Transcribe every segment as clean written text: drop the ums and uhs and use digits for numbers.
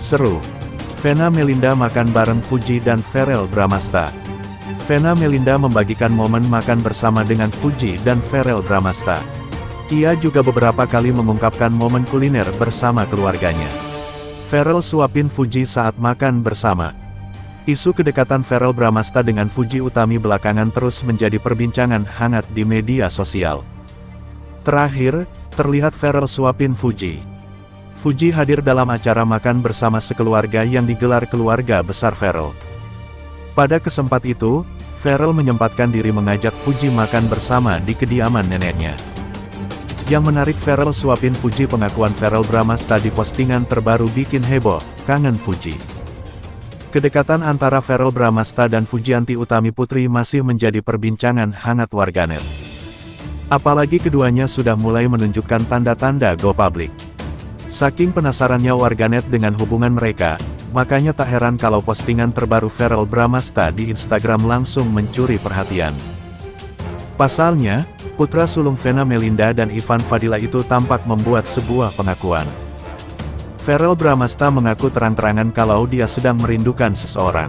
Seru. Vena Melinda makan bareng Fuji dan Verrell Bramasta. Vena Melinda membagikan momen makan bersama dengan Fuji dan Verrell Bramasta. Ia juga beberapa kali mengungkapkan momen kuliner bersama keluarganya. Verrell suapin Fuji saat makan bersama. Isu kedekatan Verrell Bramasta dengan Fuji Utami belakangan terus menjadi perbincangan hangat di media sosial. Terakhir, terlihat Verrell suapin Fuji. Fuji hadir dalam acara makan bersama sekeluarga yang digelar keluarga besar Verrell. Pada kesempatan itu, Verrell menyempatkan diri mengajak Fuji makan bersama di kediaman neneknya. Yang menarik, Verrell suapin Fuji. Pengakuan Verrell Bramasta di postingan terbaru bikin heboh, kangen Fuji. Kedekatan antara Verrell Bramasta dan Fujianti Utami Putri masih menjadi perbincangan hangat warganet. Apalagi keduanya sudah mulai menunjukkan tanda-tanda go public. Saking penasarannya warganet dengan hubungan mereka, makanya tak heran kalau postingan terbaru Verrell Bramasta di Instagram langsung mencuri perhatian. Pasalnya, putra sulung Vena Melinda dan Ivan Fadila itu tampak membuat sebuah pengakuan. Verrell Bramasta mengaku terang-terangan kalau dia sedang merindukan seseorang.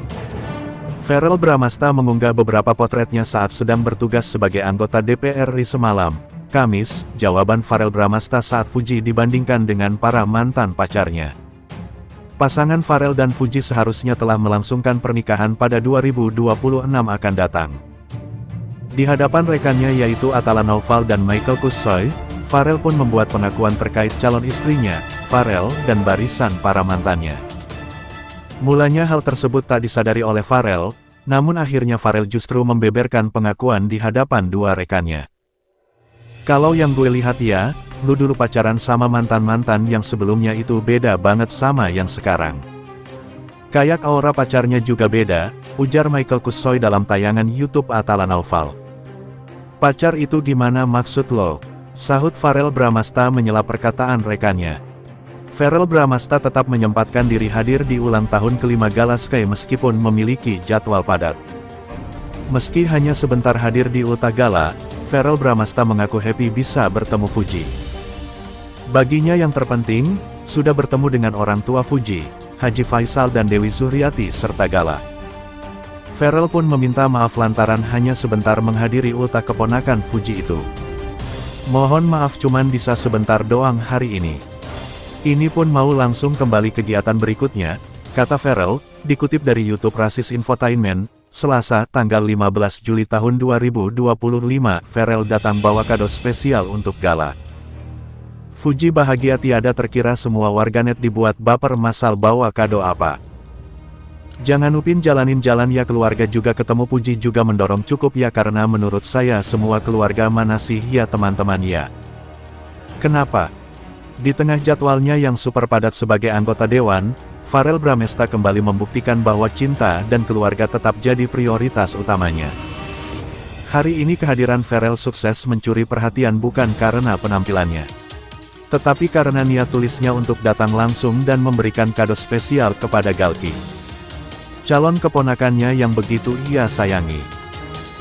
Verrell Bramasta mengunggah beberapa potretnya saat sedang bertugas sebagai anggota DPR RI semalam, Kamis. Jawaban Verrell Bramasta saat Fuji dibandingkan dengan para mantan pacarnya. Pasangan Verrell dan Fuji seharusnya telah melangsungkan pernikahan pada 2026 akan datang. Di hadapan rekannya yaitu Atala Naufal dan Michael Kusoy, Verrell pun membuat pengakuan terkait calon istrinya, Verrell, dan barisan para mantannya. Mulanya hal tersebut tak disadari oleh Verrell, namun akhirnya Verrell justru membeberkan pengakuan di hadapan dua rekannya. Kalau yang gue lihat ya, lu dulu pacaran sama mantan-mantan yang sebelumnya itu beda banget sama yang sekarang. Kayak aura pacarnya juga beda, ujar Michael Kusoy dalam tayangan YouTube Atala Naufal. Pacar itu gimana maksud lo? Sahut Verrell Bramasta menyela perkataan rekannya. Verrell Bramasta tetap menyempatkan diri hadir di ulang tahun kelima Gala Sky meskipun memiliki jadwal padat. Meski hanya sebentar hadir di ultah gala, Verrell Bramasta mengaku happy bisa bertemu Fuji. Baginya yang terpenting, sudah bertemu dengan orang tua Fuji, Haji Faisal dan Dewi Zuhriati serta Gala. Verrell pun meminta maaf lantaran hanya sebentar menghadiri ultah keponakan Fuji itu. Mohon maaf cuman bisa sebentar doang hari ini. Ini pun mau langsung kembali kegiatan berikutnya, kata Verrell, dikutip dari YouTube Rasis Infotainment. Selasa, tanggal 15 Juli tahun 2025, Verrell datang bawa kado spesial untuk Gala. Fuji bahagia tiada terkira, semua warganet dibuat baper masal bawa kado apa. Jangan upin jalanin jalan ya keluarga juga ketemu. Fuji juga mendorong cukup ya karena menurut saya semua keluarga mana sih ya teman-teman ya. Kenapa? Di tengah jadwalnya yang super padat sebagai anggota dewan, Verrell Bramasta kembali membuktikan bahwa cinta dan keluarga tetap jadi prioritas utamanya. Hari ini kehadiran Verrell sukses mencuri perhatian bukan karena penampilannya, tetapi karena niat tulisnya untuk datang langsung dan memberikan kado spesial kepada Galki, calon keponakannya yang begitu ia sayangi.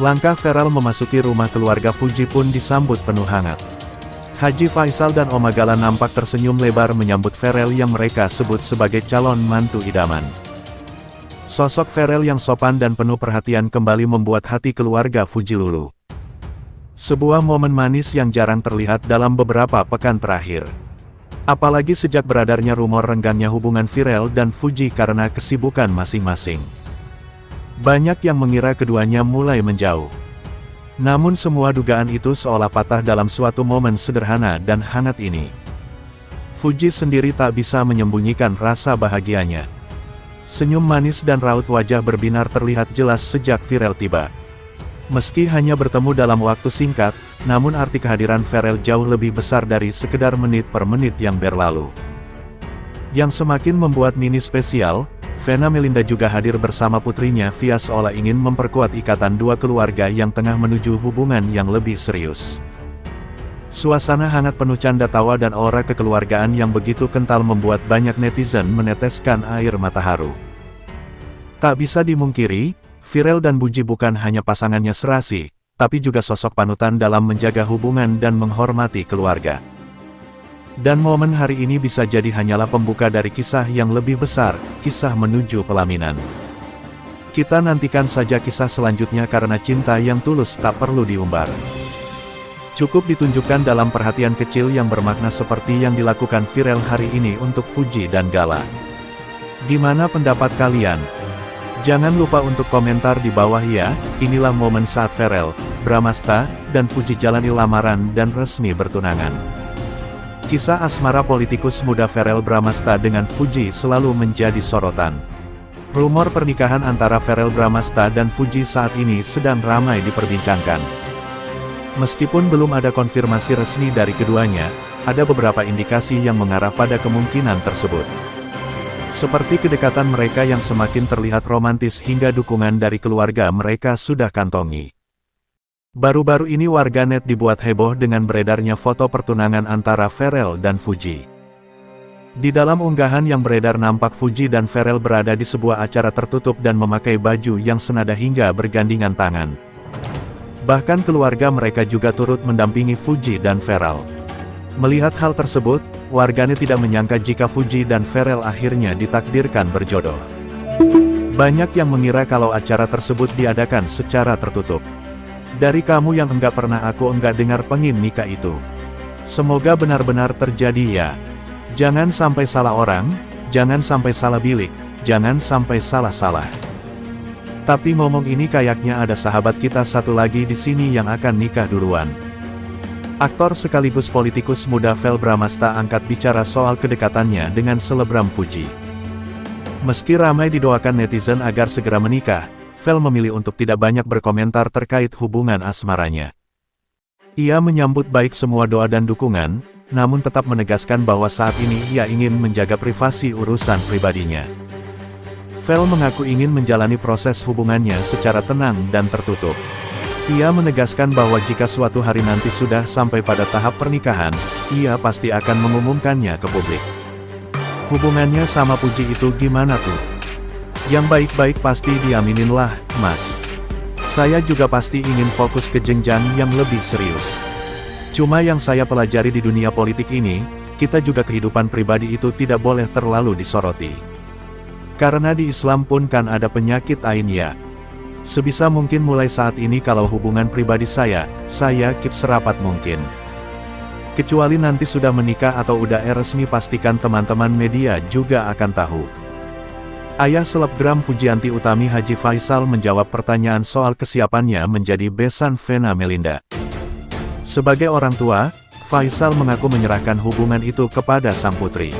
Langkah Verrell memasuki rumah keluarga Fuji pun disambut penuh hangat. Haji Faisal dan Oma Gala nampak tersenyum lebar menyambut Verrell yang mereka sebut sebagai calon mantu idaman. Sosok Verrell yang sopan dan penuh perhatian kembali membuat hati keluarga Fuji luluh. Sebuah momen manis yang jarang terlihat dalam beberapa pekan terakhir. Apalagi sejak beredarnya rumor renggangnya hubungan Verrell dan Fuji karena kesibukan masing-masing. Banyak yang mengira keduanya mulai menjauh. Namun semua dugaan itu seolah patah dalam suatu momen sederhana dan hangat ini. Fuji sendiri tak bisa menyembunyikan rasa bahagianya. Senyum manis dan raut wajah berbinar terlihat jelas sejak Verrell tiba. Meski hanya bertemu dalam waktu singkat, namun arti kehadiran Verrell jauh lebih besar dari sekedar menit per menit yang berlalu. Yang semakin membuat Mini spesial, Vena Melinda juga hadir bersama putrinya Via seolah ingin memperkuat ikatan dua keluarga yang tengah menuju hubungan yang lebih serius. Suasana hangat penuh canda tawa dan aura kekeluargaan yang begitu kental membuat banyak netizen meneteskan air mata haru. Tak bisa dimungkiri, Verrell dan Fuji bukan hanya pasangannya serasi, tapi juga sosok panutan dalam menjaga hubungan dan menghormati keluarga. Dan momen hari ini bisa jadi hanyalah pembuka dari kisah yang lebih besar, kisah menuju pelaminan. Kita nantikan saja kisah selanjutnya karena cinta yang tulus tak perlu diumbar. Cukup ditunjukkan dalam perhatian kecil yang bermakna seperti yang dilakukan Virel hari ini untuk Fuji dan Gala. Gimana pendapat kalian? Jangan lupa untuk komentar di bawah ya. Inilah momen saat Virel, Bramastha, dan Fuji jalani lamaran dan resmi bertunangan. Kisah asmara politikus muda Virel Bramastha dengan Fuji selalu menjadi sorotan. Rumor pernikahan antara Virel Bramastha dan Fuji saat ini sedang ramai diperbincangkan. Meskipun belum ada konfirmasi resmi dari keduanya, ada beberapa indikasi yang mengarah pada kemungkinan tersebut. Seperti kedekatan mereka yang semakin terlihat romantis hingga dukungan dari keluarga mereka sudah kantongi. Baru-baru ini warganet dibuat heboh dengan beredarnya foto pertunangan antara Virel dan Fuji. Di dalam unggahan yang beredar nampak Fuji dan Virel berada di sebuah acara tertutup dan memakai baju yang senada hingga bergandingan tangan. Bahkan keluarga mereka juga turut mendampingi Fuji dan Virel. Melihat hal tersebut, warganet tidak menyangka jika Fuji dan Virel akhirnya ditakdirkan berjodoh. Banyak yang mengira kalau acara tersebut diadakan secara tertutup. Dari kamu yang enggak pernah aku enggak dengar pengin nikah itu. Semoga benar-benar terjadi ya. Jangan sampai salah orang, jangan sampai salah bilik, jangan sampai salah-salah. Tapi ngomong ini kayaknya ada sahabat kita satu lagi di sini yang akan nikah duluan. Aktor sekaligus politikus muda Virel Bramastha angkat bicara soal kedekatannya dengan selebgram Fuji. Meski ramai didoakan netizen agar segera menikah, Virel memilih untuk tidak banyak berkomentar terkait hubungan asmaranya. Ia menyambut baik semua doa dan dukungan, namun tetap menegaskan bahwa saat ini ia ingin menjaga privasi urusan pribadinya. Virel mengaku ingin menjalani proses hubungannya secara tenang dan tertutup. Ia menegaskan bahwa jika suatu hari nanti sudah sampai pada tahap pernikahan, ia pasti akan mengumumkannya ke publik. Hubungannya sama Fuji itu gimana tuh? Yang baik-baik pasti diaminin lah, Mas. Saya juga pasti ingin fokus ke jenjang yang lebih serius. Cuma yang saya pelajari di dunia politik ini, kita juga kehidupan pribadi itu tidak boleh terlalu disoroti. Karena di Islam pun kan ada penyakit ain ya. Sebisa mungkin mulai saat ini kalau hubungan pribadi saya keep serapat mungkin. Kecuali nanti sudah menikah atau udah resmi pastikan teman-teman media juga akan tahu. Ayah selebgram Fujianti Utami Haji Faisal menjawab pertanyaan soal kesiapannya menjadi besan Vena Melinda. Sebagai orang tua, Faisal mengaku menyerahkan hubungan itu kepada sang putri.